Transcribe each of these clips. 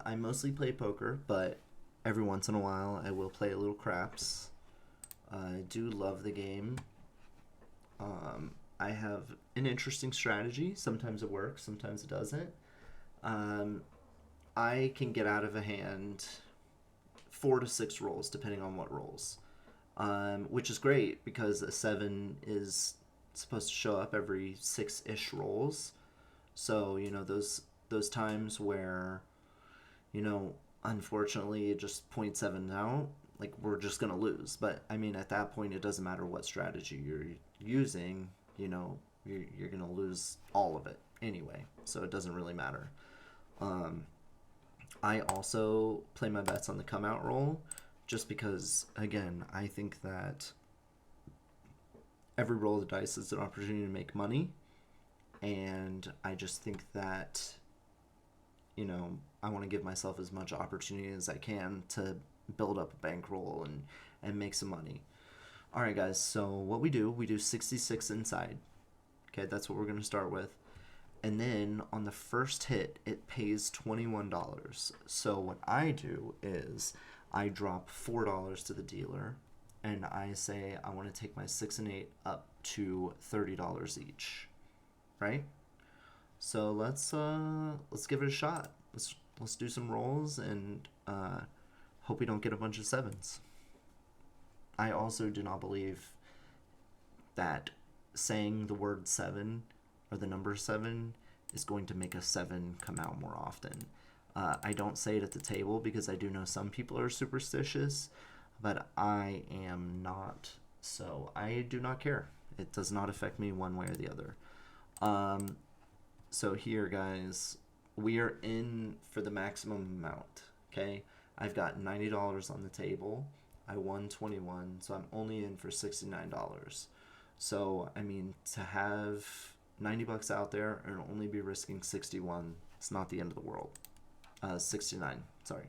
I mostly play poker, but every once in a while I will play a little craps. I do love the game. I have an interesting strategy. Sometimes it works, sometimes it doesn't. Um, I can get out of a hand 4 to 6 rolls, depending on what rolls, which is great because a 7 is supposed to show up every 6-ish rolls. So those times where you know, unfortunately, it just point 0.7 out. Like we're just gonna lose. But I mean, at that point, it doesn't matter what strategy you're using. You're gonna lose all of it anyway. So it doesn't really matter. Um, I also play my bets on the come out roll, just because again, I think that every roll of the dice is an opportunity to make money, and I just think that I want to give myself as much opportunity as I can to build up a bankroll and make some money. All right, guys. So what we do 66 inside. Okay, that's what we're gonna start with. And then on the first hit, it pays $21. So what I do is I drop $4 to the dealer, and I say I want to take my 6 and 8 up to $30 each. Right? So let's give it a shot. Let's do some rolls and hope we don't get a bunch of sevens. I also do not believe that saying the word seven or the number seven is going to make a seven come out more often. I don't say it at the table because I do know some people are superstitious, but I am not. So I do not care. It does not affect me one way or the other. Um, so here, guys, we are in for the maximum amount. Okay, I've got $90 on the table. I won 21, so I'm only in for $69. So I mean, to have $90 out there and only be risking 61, it's not the end of the world. 69, sorry.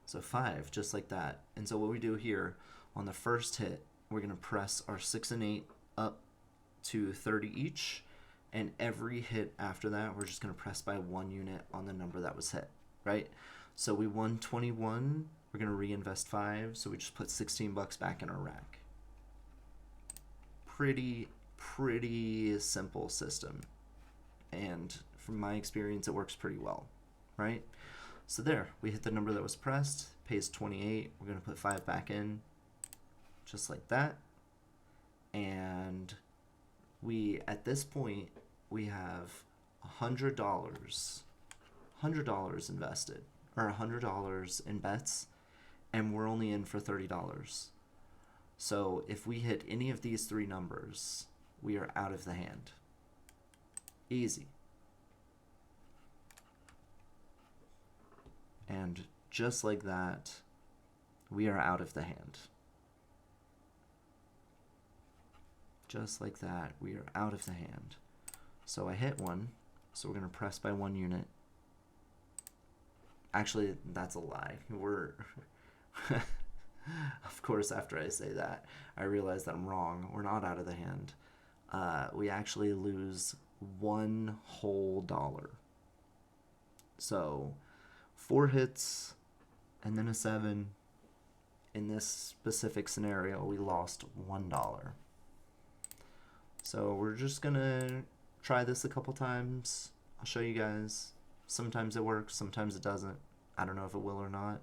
So 5, just like that. And so what we do here on the first hit, we're gonna press our 6 and 8 up to 30 each, and every hit after that we're just going to press by 1 unit on the number that was hit, right? So we won 21, we're going to reinvest 5, so we just put $16 back in our rack. Pretty simple system, and from my experience it works pretty well, right? So there, we hit the number that was pressed, pays 28, we're going to put 5 back in, just like that. And we at this point we have $100 invested, or $100 in bets, and we're only in for $30. So if we hit any of these three numbers, we are out of the hand. Easy. And just like that, we are out of the hand. Just like that, we are out of the hand. So I hit one, so we're going to press by 1 unit. Actually, that's a lie. We're... Of course, after I say that, I realize that I'm wrong. We're not out of the hand. We actually lose one whole dollar. So 4 hits and then a 7. In this specific scenario, we lost $1. So we're just gonna try this a couple times. I'll show you guys. Sometimes it works, sometimes it doesn't. I don't know if it will or not.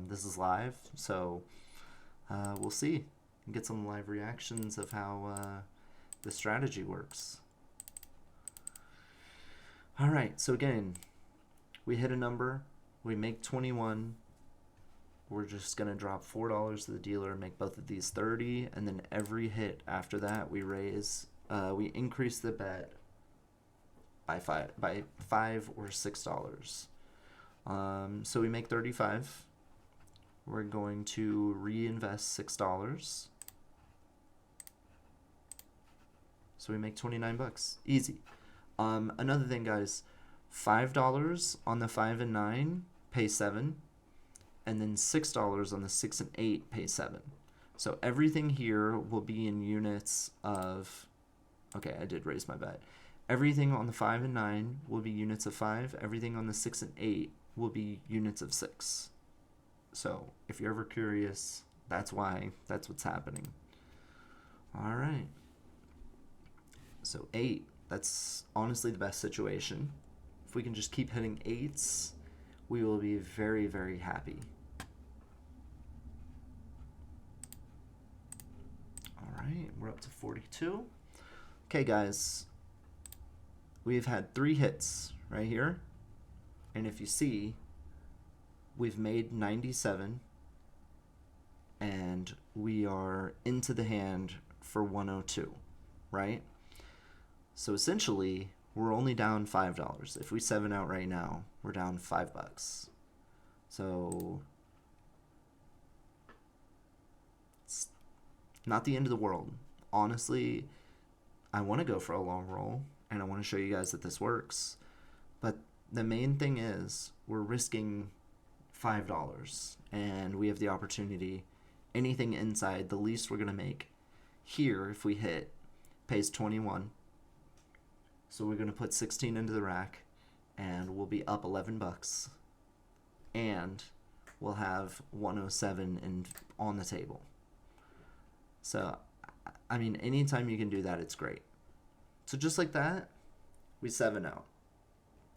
This is live, so we'll see. Get some live reactions of how the strategy works. All right, so again, we hit a number, we make 21. We're just gonna drop $4 to the dealer, make both of these 30, and then every hit after that we we increase the bet by five or $6. So we make 35. We're going to reinvest $6. So we make $29. Easy. Another thing, guys, $5 on the 5 and 9 pay 7, and then $6 on the 6 and 8 pay 7. So everything here will be in units of. Okay, I did raise my bet. Everything on the 5 and 9 will be units of 5. Everything on the 6 and 8 will be units of 6. So if you're ever curious, that's why. That's what's happening. All right. So 8, that's honestly the best situation. If we can just keep hitting 8s, we will be very, very happy. All right, we're up to 42. Okay, guys, we've had 3 hits right here. And if you see, we've made 97. And we are into the hand for 102, right? So essentially, we're only down $5. If we 7 out right now, we're down $5. So it's not the end of the world. Honestly, I want to go for a long roll, and I want to show you guys that this works. But the main thing is we're risking $5, and we have the opportunity. Anything inside, the least we're going to make here, if we hit, pays 21. So we're going to put 16 into the rack, and we'll be up $11. And we'll have 107 on the table. So, I mean, anytime you can do that, it's great. So just like that, we 7 out.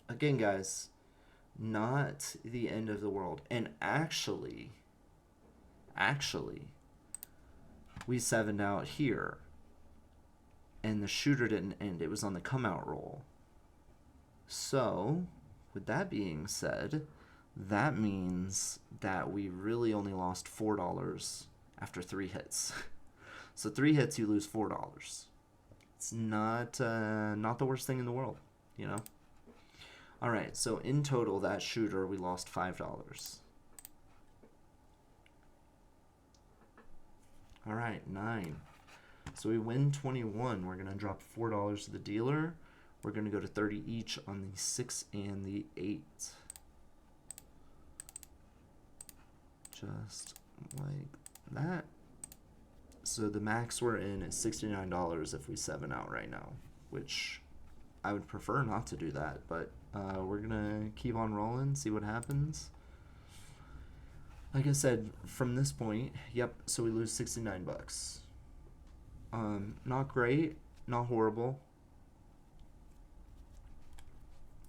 Again, guys, not the end of the world. And actually, we 7'd out here, and the shooter didn't end. It was on the come out roll. So, with that being said, that means that we really only lost $4 after 3 hits. So 3 hits, you lose $4. It's not the worst thing in the world, you know? All right, so in total, that shooter, we lost $5. All right, 9. So we win 21. We're going to drop $4 to the dealer. We're going to go to 30 each on the 6 and the 8. Just like that. So the max we're in is $69 if we 7 out right now, which I would prefer not to do that, but we're going to keep on rolling, see what happens. Like I said, from this point, yep, so we lose $69. Not great, not horrible.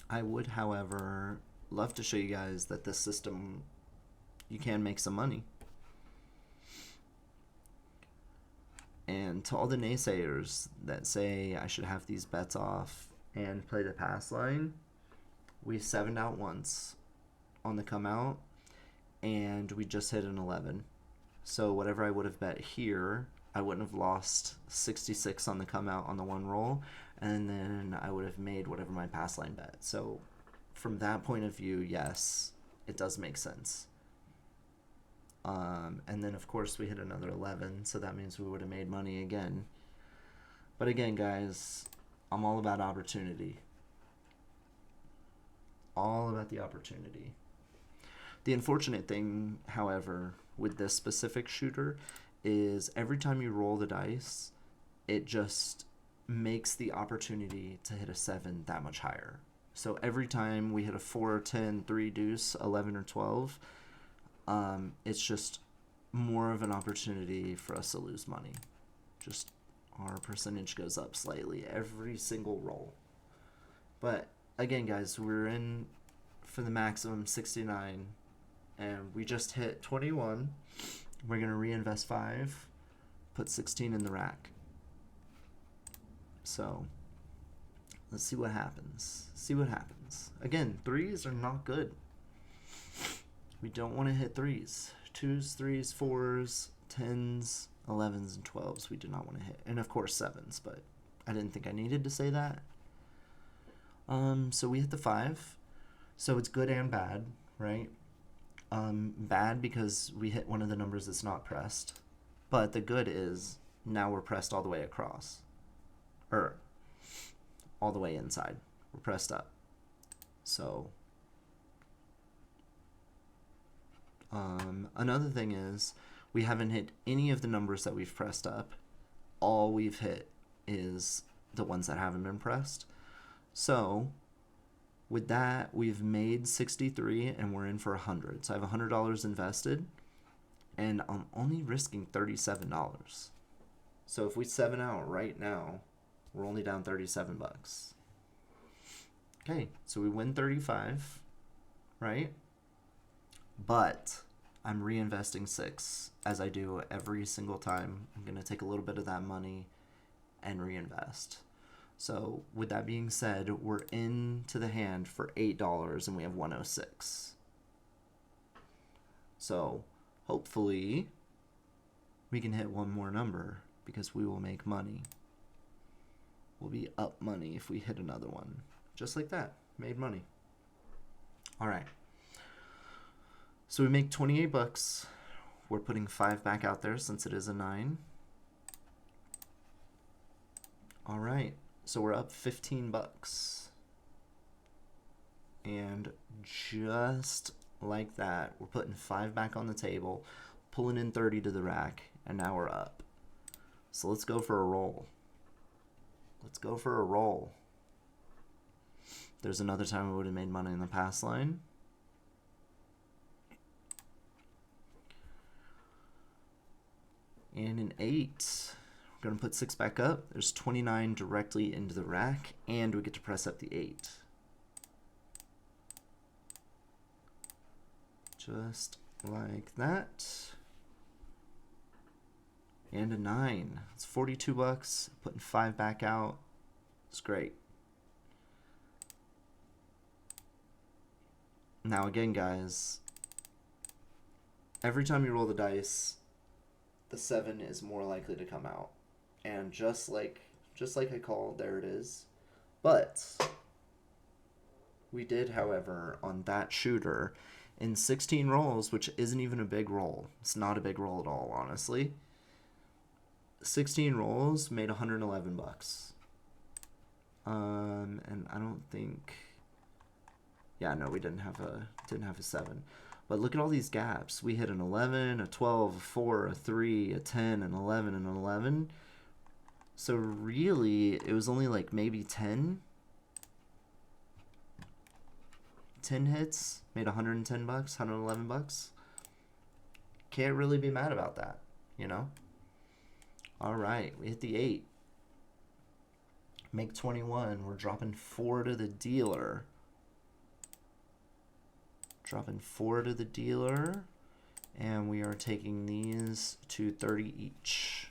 I would, however, love to show you guys that this system, you can make some money. And to all the naysayers that say I should have these bets off and play the pass line, we 7'd out once on the come out, and we just hit an 11. So whatever I would have bet here, I wouldn't have lost 66 on the come out on the one roll, and then I would have made whatever my pass line bet. So from that point of view, yes, it does make sense. And then of course we hit another 11, so that means we would have made money again. But again, guys, I'm all about opportunity. All about the opportunity. The unfortunate thing, however, with this specific shooter is every time you roll the dice, it just makes the opportunity to hit a 7 that much higher. So every time we hit a 4, 10, 3 deuce, 11, or 12, it's just more of an opportunity for us to lose money. Just our percentage goes up slightly every single roll. But again, guys, we're in for the maximum 69, and we just hit 21. We're going to reinvest 5, put 16 in the rack. So let's see what happens. See what happens. Again, 3s are not good. We don't want to hit 3s. 2s, 3s, 4s, 10s, 11s, and 12s we do not want to hit. And of course 7s, but I didn't think I needed to say that. So we hit the 5. So it's good and bad, right? Bad because we hit one of the numbers that's not pressed. But the good is now we're pressed all the way across. Or all the way inside. We're pressed up. So another thing is we haven't hit any of the numbers that we've pressed up. All we've hit is the ones that haven't been pressed. So with that, we've made 63 and we're in for 100. So I have $100 invested and I'm only risking $37. So if we 7 out right now, we're only down 37 bucks. Okay, so we win 35, right? But I'm reinvesting 6 as I do every single time. I'm going to take a little bit of that money and reinvest. So with that being said, we're into the hand for $8 and we have 106. So hopefully we can hit one more number because we will make money. We'll be up money if we hit another one. Just like that, made money. All right. So we make 28 bucks. We're putting 5 back out there since it is a 9. All right. So we're up 15 bucks. And just like that, we're putting 5 back on the table, pulling in 30 to the rack, and now we're up. So let's go for a roll. Let's go for a roll. There's another time we would have made money in the pass line. And an 8. We're going to put 6 back up. There's 29 directly into the rack, and we get to press up the 8. Just like that. And a 9. It's 42 bucks. Putting 5 back out. It's great. Now again, guys, every time you roll the dice, the 7 is more likely to come out. And just like I called, there it is. But we did, however, on that shooter, in 16 rolls, which isn't even a big roll. It's not a big roll at all, honestly. 16 rolls made 111 bucks. And I don't think, yeah, no, we didn't have a 7. But look at all these gaps. We hit an 11, a 12, a 4, a 3, a 10, an 11, and an 11. So really, it was only like maybe 10 hits, made 110 bucks, 111 bucks. Can't really be mad about that, you know? All right, we hit the 8. Make 21. We're dropping 4 to the dealer. Dropping 4 to the dealer. And we are taking these to 30 each.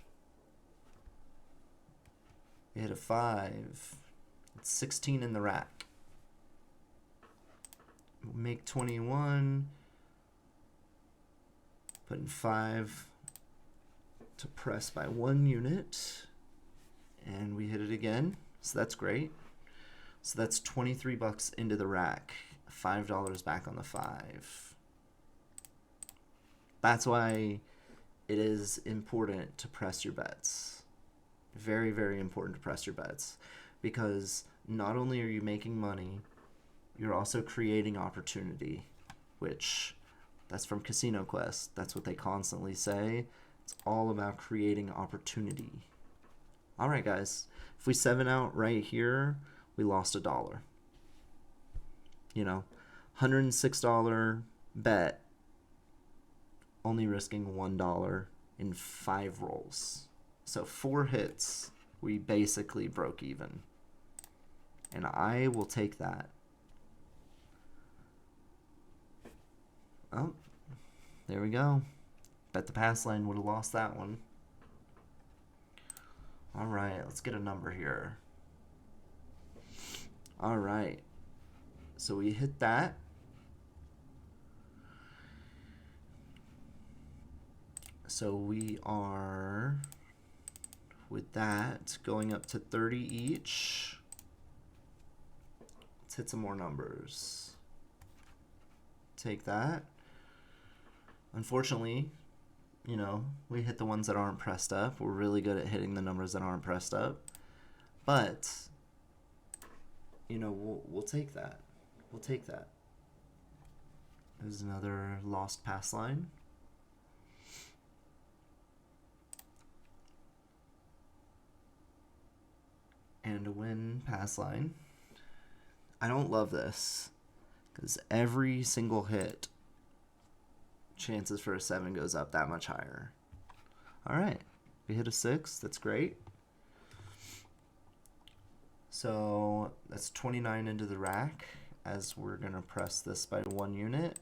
We hit a 5. It's 16 in the rack. We'll make 21. Putting 5 to press by 1 unit. And we hit it again. So that's great. So that's 23 bucks into the rack. $5 back on the 5. That's why it is important to press your bets. Very, very important to press your bets. Because not only are you making money, you're also creating opportunity, which that's from Casino Quest. That's what they constantly say. It's all about creating opportunity. All right, guys. If we 7 out right here, we lost $1. You know, $106 bet, only risking $1 in 5 rolls. So 4 hits, we basically broke even. And I will take that. Oh, there we go. Bet the pass line would have lost that one. All right, let's get a number here. All right. So we hit that. So we are, with that, going up to 30 each. Let's hit some more numbers. Take that. Unfortunately, you know, we hit the ones that aren't pressed up. We're really good at hitting the numbers that aren't pressed up. But, you know, we'll take that. We'll take that. There's another lost pass line. And a win pass line. I don't love this because every single hit, chances for a 7 goes up that much higher. All right, we hit a 6. That's great. So that's 29 into the rack as we're going to press this by 1 unit.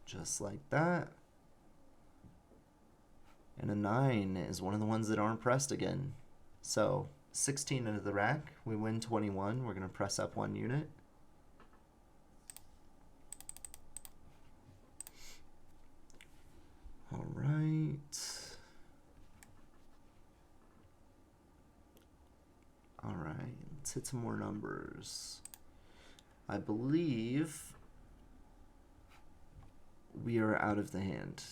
Just like that. And a 9 is one of the ones that aren't pressed again. So 16 into the rack. We win 21. We're going to press up 1 unit. All right. All right. Let's hit some more numbers. I believe we are out of the hand.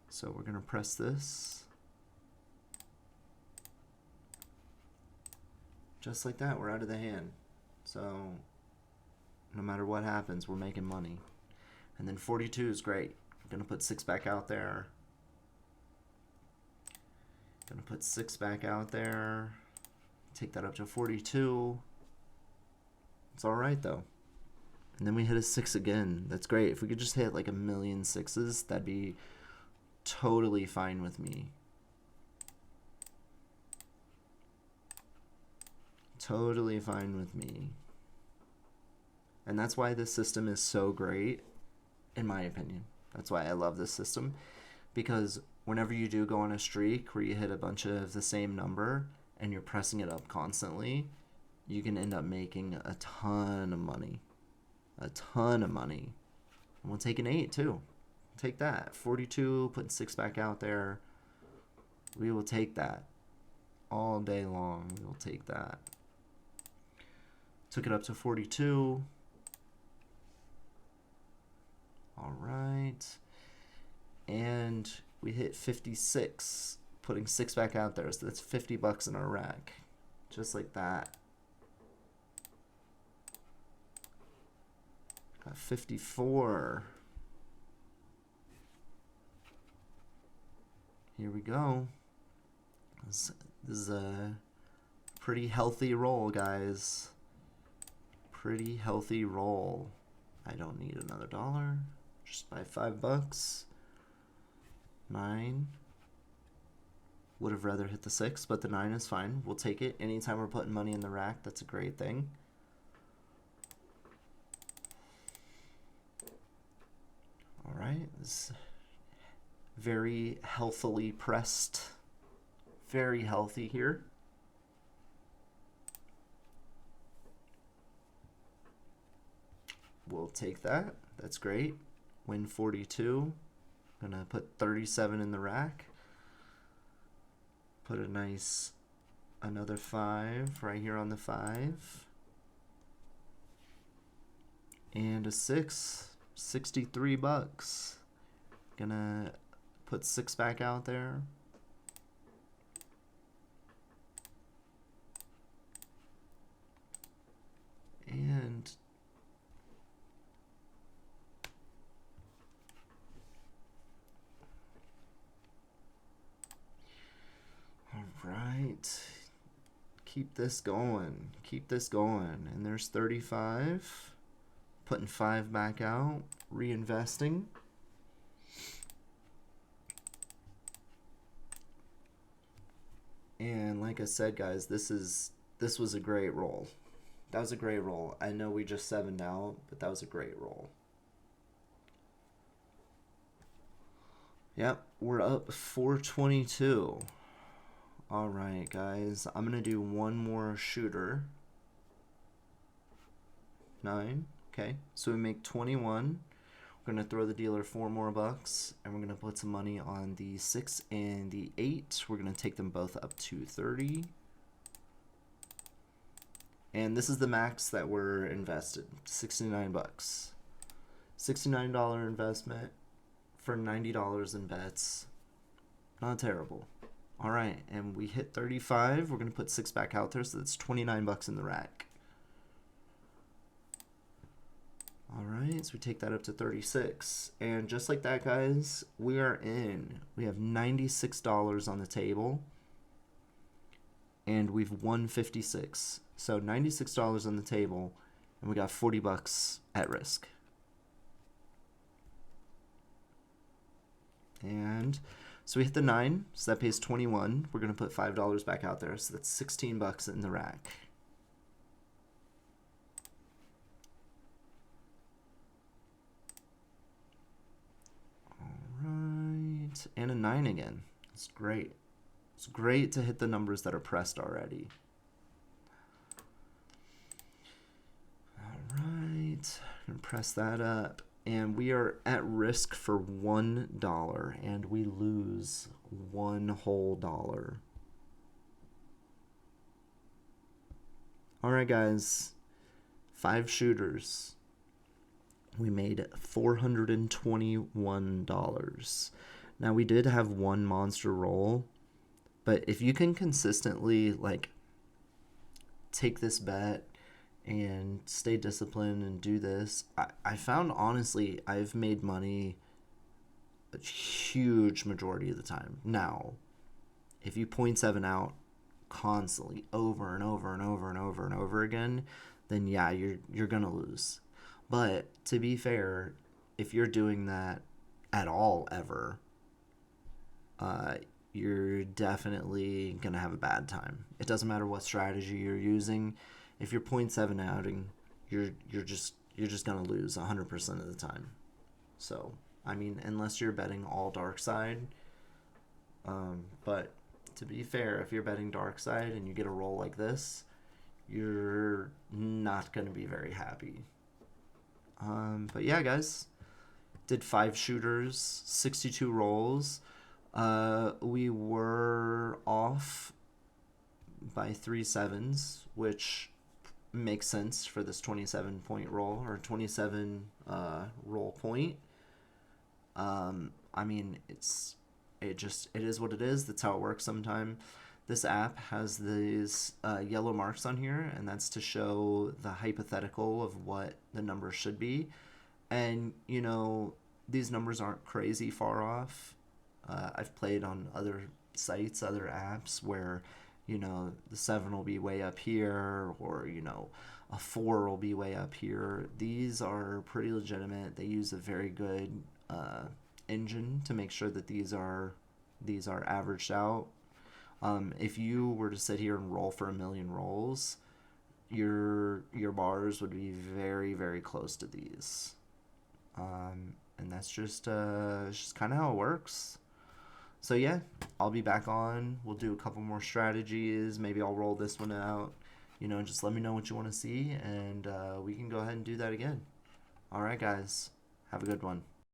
So we're going to press this. Just like that, we're out of the hand. So no matter what happens, we're making money. And then 42 is great. I'm going to put 6 back out there. Going to put 6 back out there. Take that up to 42. It's all right, though. And then we hit a 6 again. That's great. If we could just hit like a million 6s, that'd be totally fine with me. Totally fine with me. And that's why this system is so great, in my opinion. That's why I love this system. Because whenever you do go on a streak where you hit a bunch of the same number and you're pressing it up constantly, you can end up making a ton of money. A ton of money. And we'll take an 8 too. Take that. 42, putting 6 back out there. We will take that. All day long, we will take that. Took it up to 42. All right. And we hit 56, putting 6 back out there. So that's $50 in our rack. Just like that. Got 54. Here we go. This is a pretty healthy roll, guys. Pretty healthy roll. I don't need another $1. Just buy $5. 9. Would have rather hit the 6, but the 9 is fine. We'll take it. Anytime we're putting money in the rack, that's a great thing. All right. This very healthily pressed. Very healthy here. We'll take that. That's great. Win 42. Gonna put 37 in the rack. Put a nice another 5 right here on the 5. And a 6. $63. Gonna put 6 back out there. And all right. Keep this going. Keep this going. And there's 35. Putting 5 back out. Reinvesting. And like I said, guys, this was a great roll. That was a great roll. I know we just 7'd out, but that was a great roll. Yep, we're up 422. All right, guys. I'm going to do one more shooter. 9. Okay, so we make 21. We're going to throw the dealer 4 more bucks, and we're going to put some money on the 6 and the 8. We're going to take them both up to 30. And this is the max that we're invested, $69. $69 investment for $90 in bets. Not terrible. All right, and we hit 35. We're going to put 6 back out there, so that's $29 in the rack. All right, so we take that up to 36. And just like that, guys, we are in. We have $96 on the table. and we've won 56. So $96 on the table, and we got 40 bucks at risk. And so we hit the 9, so that pays 21. We're going to put $5 back out there, so that's 16 bucks in the rack. Alright, and a 9 again. It's great. It's great to hit the numbers that are pressed already. Alright, I'm going to press that up. And we are at risk for $1, and we lose one whole dollar. Alright guys, 5 shooters. We made $421. Now we did have one monster roll, but if you can consistently like take this bet and stay disciplined and do this, I found honestly I've made money a huge majority of the time. Now, if you 0.7 out constantly over and over and over and over and over again, then yeah, you're gonna lose. But to be fair, if you're doing that at all ever, you're definitely gonna have a bad time. It doesn't matter what strategy you're using. If you're 0.7 outing, you're just gonna lose 100% of the time. So I mean, unless you're betting all dark side. But to be fair, if you're betting dark side and you get a roll like this, you're not gonna be very happy. But yeah, guys, did 5 shooters, 62 rolls. We were off by 3 sevens, which makes sense for this 27 point roll, or 27 roll point. I mean, it is what it is. That's how it works sometimes. This app has these yellow marks on here, and that's to show the hypothetical of what the number should be. And, you know, these numbers aren't crazy far off. I've played on other sites, other apps, where, you know, the 7 will be way up here, or, you know, a 4 will be way up here. These are pretty legitimate. They use a very good engine to make sure that these are averaged out. If you were to sit here and roll for 1,000,000 rolls, your bars would be very, very close to these. And that's just kind of how it works. So yeah, I'll be back on. We'll do a couple more strategies. Maybe I'll roll this one out. You know, just let me know what you want to see, and we can go ahead and do that again. All right, guys. Have a good one.